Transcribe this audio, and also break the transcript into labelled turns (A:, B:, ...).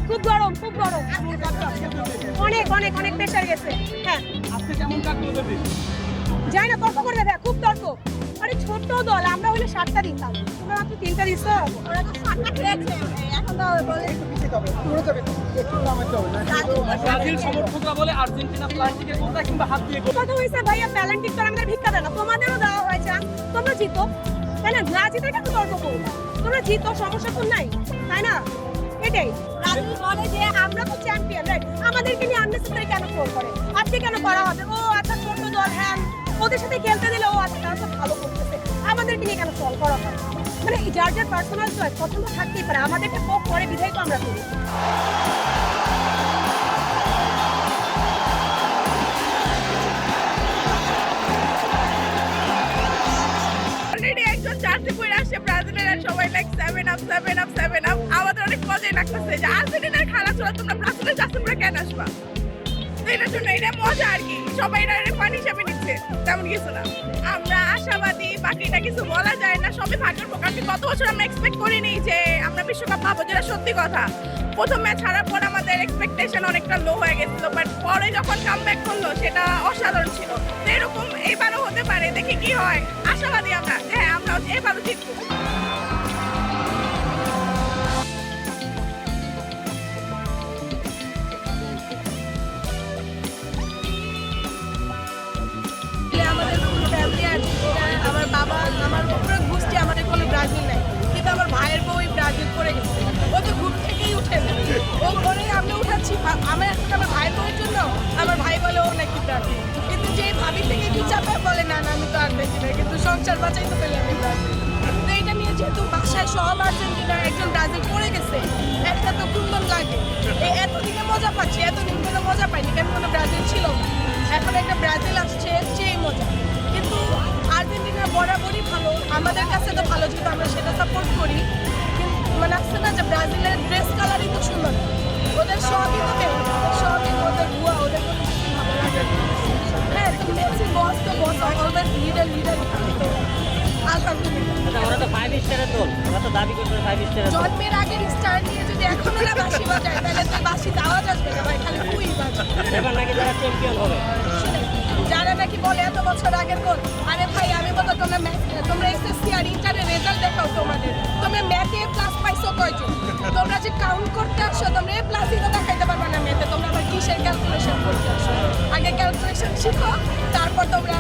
A: খুব গরম, খুব গরম, অনেক অনেক অনেক প্রেশার গেছে। হ্যাঁ
B: আপনি কেমন কাটলো দেবে?
A: যাই না, তর্ক করবে ভাই, খুব তর্ক। আরে ছোট দল, আমরা হলে 7টা দিতাম, তোমরা মাত্র 3টা দিচ্ছ। ওরা তো 7টা খেয়েছে, এখন তো বলে
B: ব্রাজিল সমর্থকরা বলে আর্জেন্টিনা প্লাস্টিকের গোলটা কিংবা হাত দিয়ে গোল।
A: কথা হয়েছে ভাইয়া, প্যালেন্টিক তো আমাদের ভিক্ষা দেয় না, তোমাদেরও দেওয়া হয়েছে, তোমরা জিতো, তাই না? না জিতে কেন তর্ক করবো? তোমরা জিতো, সমস্যা তো নাই, তাই না? এটাই ব্রাজিল বলে যে আমরা তো চ্যাম্পিয়ন, রাইট? আমাদেরকে নিয়ে আননেসেসারি কেন ট্রোল করে? আজকে কেন করা হবে? ও আচ্ছা, ছোট দল, হ্যাঁ ওদের সাথে খেলতে দিলে ও আচ্ছা তারা তো ভালো করতেছে, আমাদেরকে নিয়ে কেন ট্রোল করা হয়? মানে যার যার পার্সোনাল চয়েস পছন্দ থাকতেই পারে, আমাদেরকে পোক করে বিধায় তো আমরা করি।
C: অলরেডি একজন জার্সি পরে আসছে ব্রাজিলের, আর সবাই লাইক 7 আপ 7 আপ 7 আপ। আমাদের অনেক মজাই লাগতেছে যে আর্জেন্টিনার খেলা চলে, তোমরা ব্রাজিলের জার্সি পরে কেন আসবা? তো এটার জন্য এটা মজা আর কি, সবাই এটা ফান হিসাবে নিচ্ছে, তেমন কিছু না। আমরা আশাবাদী, বাকিটা কিছু বলা যায় না, সবই ভাগ্যের প্রকাশ। গত বছর আমরা এক্সপেক্ট করিনি যে আমরা বিশ্বকাপ পাবো, যেটা সত্যি কথা। প্রথম ম্যাচ হারার পর আমাদের এক্সপেকটেশন অনেকটা লো হয়ে গেছিল, বাট পরে যখন কামব্যাক করলো সেটা অসাধারণ ছিল। তো এরকম এবারও হতে পারে, দেখি কি হয়। আশাবাদী আমরা, হ্যাঁ আমরা এবারও জিতবো।
D: আমাদের পুরো ফ্যামিলি আর্জেন্টিনা, আমার বাবা, আমার পুরো গোষ্ঠী, আমাদের কোনো ব্রাজিল নাই, কিন্তু আমার ভাইয়ের বউ ব্রাজিল করে গেছে। ও তো ঘুম থেকেই উঠে না, ও ঘরে আমরা উঠাচ্ছি আমার এখন আমার ভাইয়ের বউয়ের জন্য, আমার ভাই বলে ও নাকি ব্রাজিল, কিন্তু যে ভাবি থেকে কি চাপায় বলে না না আমি তো আর্জেন্টিনা, কিন্তু সংসার বাঁচাইতে পেলে আমি ব্রাজিল। তো এটা নিয়ে যেহেতু বাসায় সব আর্জেন্টিনা, একজন ব্রাজিল করে গেছে, একটা তো কুন্দন লাগে। এই এতদিনে মজা পাচ্ছি, এতদিন কোনো মজা পাইনি, কেন কোনো ব্রাজিল ছিল না। এখন একটা ব্রাজিল আসছে, সেই মজা। কিন্তু আর্জেন্টিনা বরাবরই ভালো, আমাদের কাছে তো ভালো, যেহেতু আমরা সেটা সাপোর্ট করি। কিন্তু মানে আসছে না যে ব্রাজিলের ড্রেস কালারই তো সুন্দর, ওদের সবই তো কেউ, সবই ওদের ভুয়া, ওদের কোনো কিছুই ভালো লাগে না। হ্যাঁ, তো মেসি বস, তো বস অলওয়েজ লিডার আলহামদুলিল্লাহ।
E: ওরা তো 5 স্টারের দল, ওরা তো দাবি করছে 5 স্টারের দল।
D: জন্মের আগের স্টার নিয়ে যদি এখনো না বাঁশি বাজায়, তাহলে তো বাঁশিতে আওয়াজ আসবে না ভাই, খালি কুই বাজবে।
E: এবার নাকি যারা চ্যাম্পিয়ন হবে,
D: যারা নাকি বলে এত বছর আগের গোল, আরে ভাই আমি বলতো তোমরা এসএসসি আর ইন্টারের রেজাল্ট দেখাও, তোমরা ম্যাথে প্লাস পাইছো কয়জন? তোমরা যে কাউন্ট করতে আসো, তোমরা এ প্লাসই তো দেখাইতে পারবে না ম্যাথে, তোমরা আবার কিসের ক্যালকুলেশন করতে আসো? আগে ক্যালকুলেশন শিখো, তারপর তোমরা